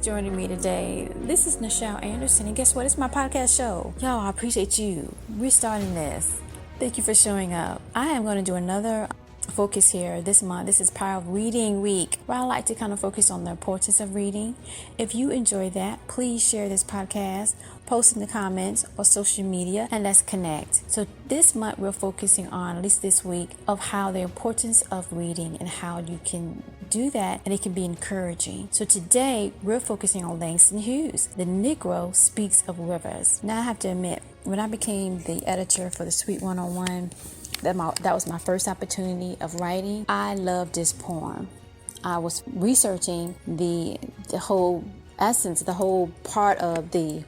joining me today. This is Nichel Anderson, and guess what? It's my podcast show. Y'all, I appreciate you. We're starting this. Thank you for showing up. I am going to do another focus here this month. This is Power of Reading Week, where I like to kind of focus on the importance of reading. If you enjoy that, please share this podcast, post in the comments or social media, and let's connect. So this month we're focusing on, at least this week, of how the importance of reading and how you can do that and it can be encouraging. So today we're focusing on Langston Hughes, The Negro Speaks of Rivers. Now I have to admit, when I became the editor for the Suite 101, that was my first opportunity of writing. I loved this poem. I was researching the whole essence, the whole part of the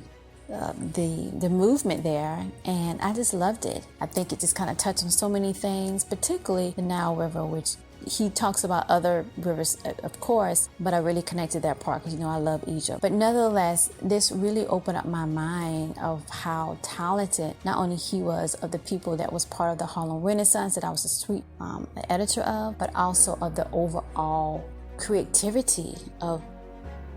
movement there, and I just loved it. I think it just kind of touched on so many things, particularly the Nile River, which he talks about other rivers, of course, but I really connected that part because, I love Egypt. But nevertheless, this really opened up my mind of how talented not only he was of the people that was part of the Harlem Renaissance that I was a sweet editor of, but also of the overall creativity of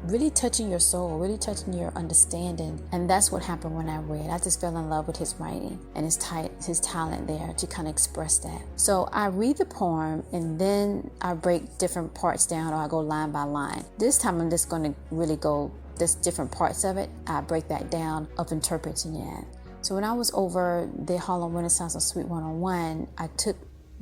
really touching your soul, really touching your understanding. And that's what happened when I read. I just fell in love with his writing and his talent there to kind of express that. So I read the poem and then I break different parts down, or I go line by line. This time I'm just going to really go just different parts of it. I break that down of interpreting it. So when I was over the Harlem Renaissance of Suite 101, I took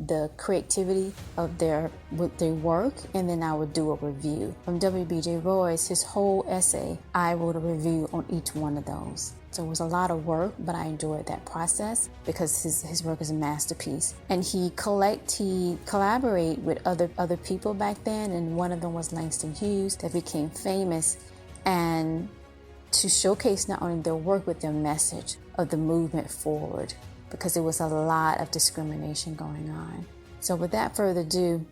the creativity of their work, and then I would do a review. From W.B.J. Royce, his whole essay, I wrote a review on each one of those. So it was a lot of work, but I enjoyed that process because his work is a masterpiece. And he collaborate with other people back then, and one of them was Langston Hughes that became famous, and to showcase not only their work but their message of the movement forward, because there was a lot of discrimination going on. So without further ado,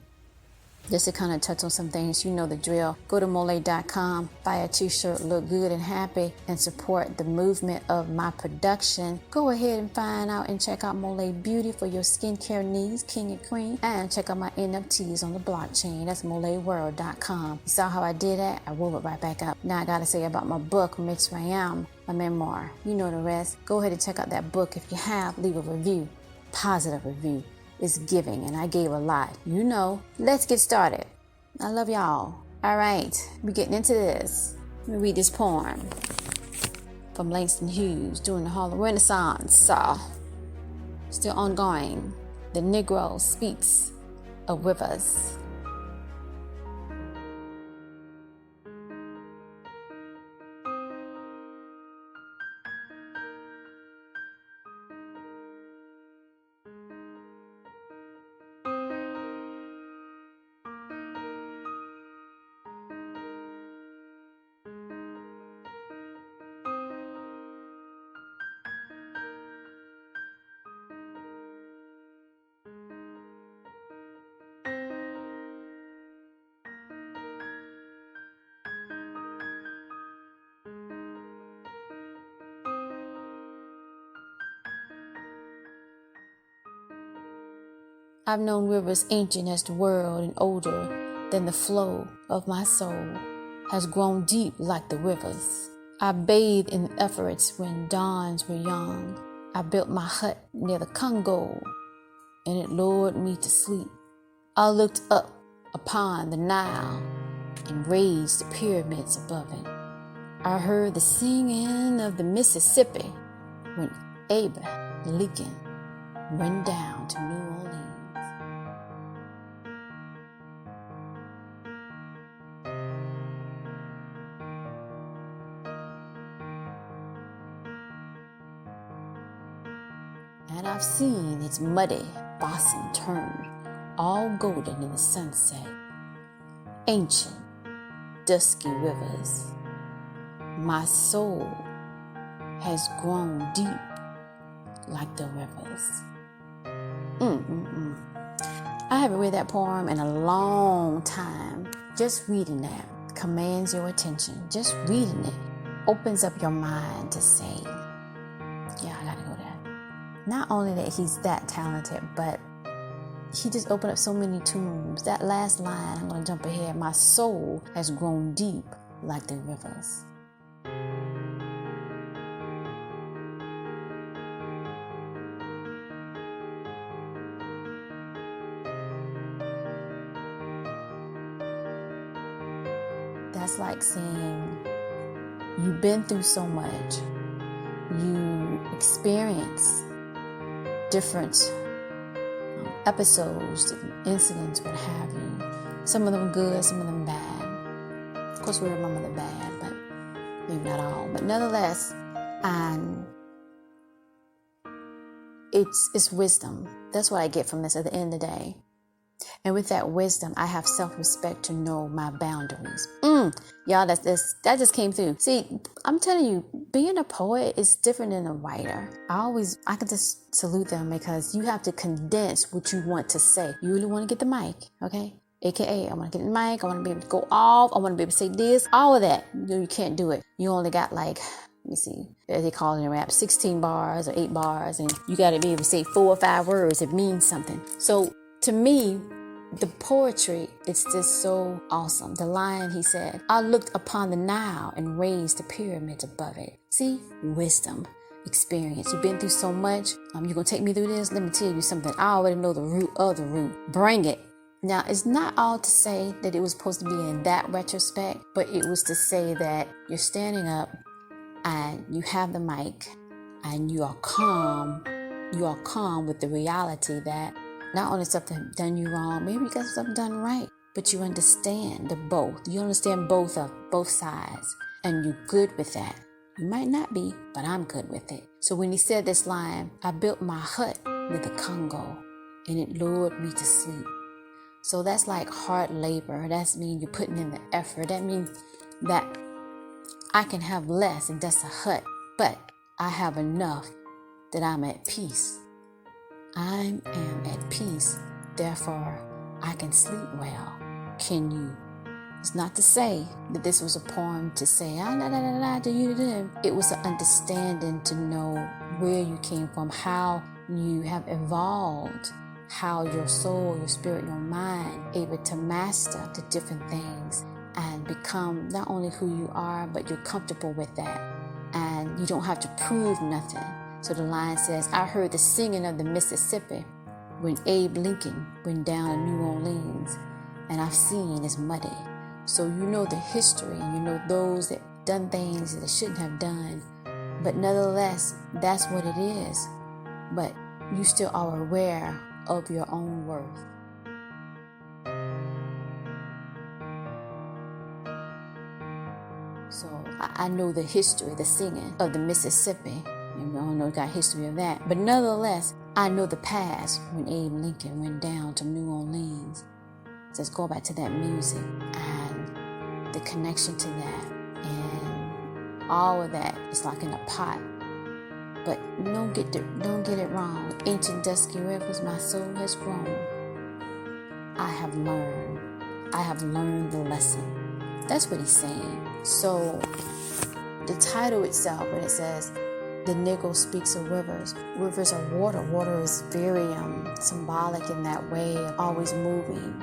just to kind of touch on some things, you know the drill. Go to MOLIAE.com, buy a t-shirt, look good and happy, and support the movement of my production. Go ahead and find out and check out MOLIAE Beauty for your skincare needs, king and queen. And check out my NFTs on the blockchain. That's MOLIAEworld.com. You saw how I did that? I wove it right back up. Now I got to say about my book, Mitsrayim, my memoir. You know the rest. Go ahead and check out that book. If you have, leave a review. Positive review. It's giving, and I gave a lot. Let's get started. I love y'all. All right, we're getting into this. Let me read this poem from Langston Hughes during the Harlem Renaissance. Still ongoing. The Negro Speaks of Rivers. I've known rivers ancient as the world and older than the flow of my soul has grown deep like the rivers. I bathed in the efforts when dawns were young. I built my hut near the Congo and it lured me to sleep. I looked up upon the Nile and raised the pyramids above it. I heard the singing of the Mississippi when Abraham Lincoln went down to New Orleans. And I've seen its muddy bosom turn all golden in the sunset. Ancient, dusky rivers. My soul has grown deep like the rivers. I haven't read that poem in a long time. Just reading that commands your attention. Just reading it opens up your mind to say, yeah, I gotta go there. Not only that he's that talented, but he just opened up so many tombs. That last line, I'm going to jump ahead. My soul has grown deep like the rivers. That's like saying you've been through so much, you experience different episodes, different incidents, what have you. Some of them good, some of them bad. Of course, we remember the bad, but maybe not all. But nonetheless, and it's wisdom. That's what I get from this at the end of the day. And with that wisdom, I have self-respect to know my boundaries. Y'all, that just came through. See, I'm telling you, being a poet is different than a writer. I can just salute them because you have to condense what you want to say. You really want to get the mic, okay? AKA, I want to get the mic. I want to be able to go off. I want to be able to say this, all of that. You can't do it. You only got like, let me see, as they call it in rap, 16 bars or 8 bars. And you got to be able to say 4 or 5 words. It means something. So to me, the poetry, it's just so awesome. The line, he said, I looked upon the Nile and raised the pyramids above it. See, wisdom, experience. You've been through so much. You're going to take me through this? Let me tell you something. I already know the root of the root. Bring it. Now, it's not all to say that it was supposed to be in that retrospect, but it was to say that you're standing up and you have the mic and you are calm. You are calm with the reality that not only something done you wrong, maybe you got something done right, but you understand the both. You understand both sides, and you're good with that. You might not be, but I'm good with it. So when he said this line, I built my hut with the Congo, and it lured me to sleep. So that's like hard labor. That means you're putting in the effort. That means that I can have less, and that's a hut, but I have enough that I'm at peace. I am at peace, therefore I can sleep well. Can you? It's not to say that this was a poem to say, do you. It was an understanding to know where you came from, how you have evolved, how your soul, your spirit, your mind able to master the different things and become not only who you are, but you're comfortable with that. And you don't have to prove nothing. So the line says, I heard the singing of the Mississippi when Abe Lincoln went down to New Orleans, and I've seen it's muddy. So you know the history, and you know those that done things that they shouldn't have done. But nevertheless, that's what it is. But you still are aware of your own worth. So I know the history, the singing of the Mississippi. And I don't know, got history of that. But nevertheless, I know the past when Abe Lincoln went down to New Orleans. So let's go back to that music and the connection to that. And all of that is like in a pot. But don't get it wrong. Ancient dusky rivers, my soul has grown. I have learned the lesson. That's what he's saying. So the title itself, when it says, the Negro Speaks of Rivers. Rivers are water. Water is very symbolic in that way of always moving.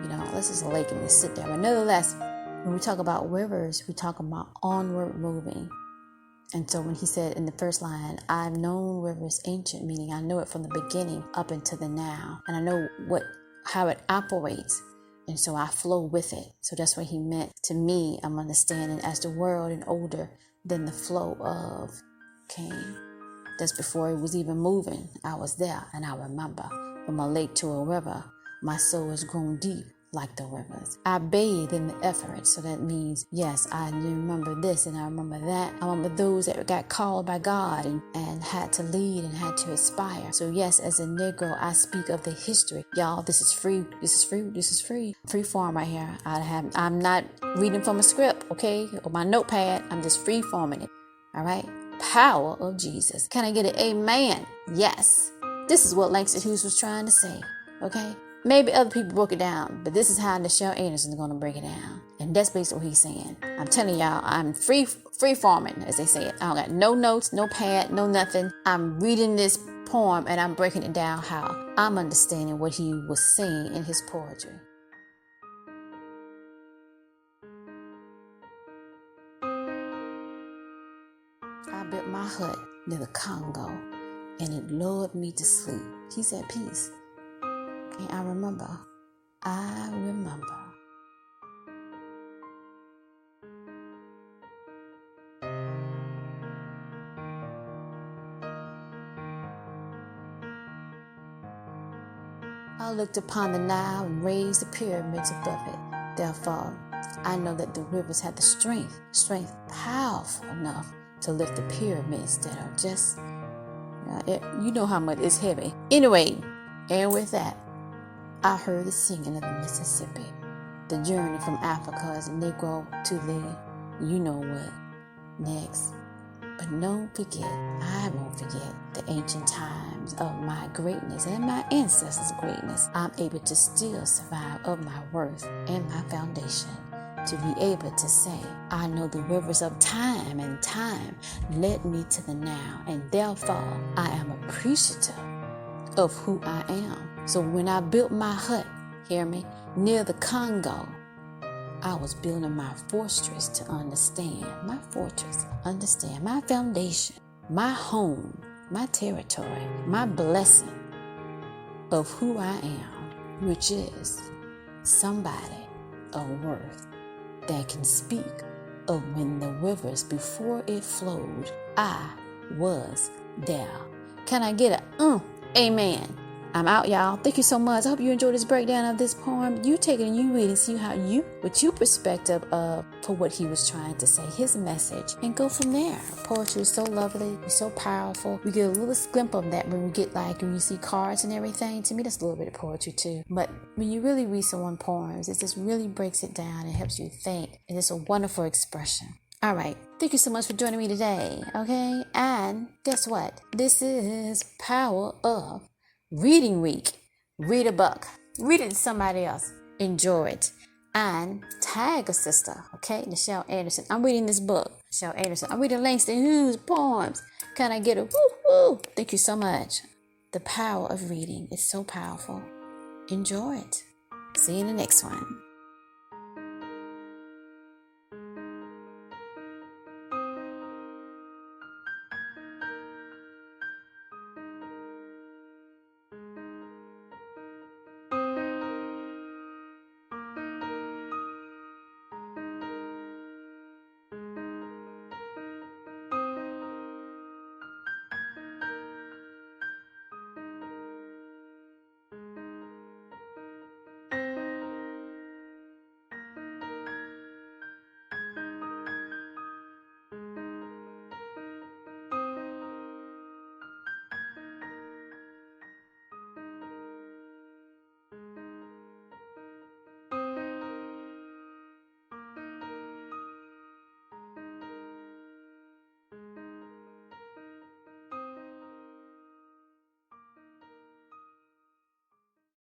You know, this is a lake and just sit there. But nevertheless, when we talk about rivers, we talk about onward moving. And so when he said in the first line, I've known rivers ancient, meaning I know it from the beginning up into the now. And I know how it operates. And so I flow with it. So that's what he meant to me. I'm understanding as the world and older than the flow of came. That's before it was even moving. I was there, and I remember from a lake to a river, my soul has grown deep like the rivers. I bathe in the effort, so that means, yes, I remember this and I remember that. I remember those that got called by God and had to lead and had to aspire. So yes, as a Negro, I speak of the history. Y'all, this is free. Free form right here. I'm not reading from a script, okay, or my notepad. I'm just free forming it. All right. Power of Jesus. Can I get an amen? Yes. This is what Langston Hughes was trying to say. Okay. Maybe other people broke it down, but this is how Nichel Anderson is going to break it down. And that's basically what he's saying. I'm telling y'all, I'm free forming, as they say it. I don't got no notes, no pad, no nothing. I'm reading this poem and I'm breaking it down how I'm understanding what he was saying in his poetry. I built my hut near the Congo, and it lulled me to sleep. He's at peace. And I remember. I looked upon the Nile and raised the pyramids above it. Therefore, I know that the rivers had the strength powerful enough to lift the pyramids that are just, you know how much it's heavy. Anyway, and with that, I heard the singing of the Mississippi. The journey from Africa as a Negro to the, you know what, next. But don't forget, I won't forget the ancient times of my greatness and my ancestors' greatness. I'm able to still survive of my worth and my foundation. To be able to say, I know the rivers of time, and time led me to the now, and therefore I am appreciative of who I am. So when I built my hut, hear me, near the Congo, I was building my fortress to understand my foundation, my home, my territory, my blessing of who I am, which is somebody of worth that can speak of when the rivers before it flowed, I was there. Can I get a amen? I'm out, y'all. Thank you so much. I hope you enjoyed this breakdown of this poem. You take it and you read and see how what your perspective of for what he was trying to say, his message, and go from there. Poetry is so lovely, it's so powerful. We get a little glimpse of that when you see cards and everything. To me, that's a little bit of poetry too. But when you really read someone's poems, it just really breaks it down. It helps you think, and it's a wonderful expression. All right. Thank you so much for joining me today. Okay, and guess what? This is Power of Reading Week. Read a book. Read it to somebody else. Enjoy it. And tag a sister. Okay, Nichel Anderson. I'm reading this book. Nichel Anderson. I'm reading Langston Hughes' poems. Can I get a woo-hoo? Thank you so much. The power of reading is so powerful. Enjoy it. See you in the next one.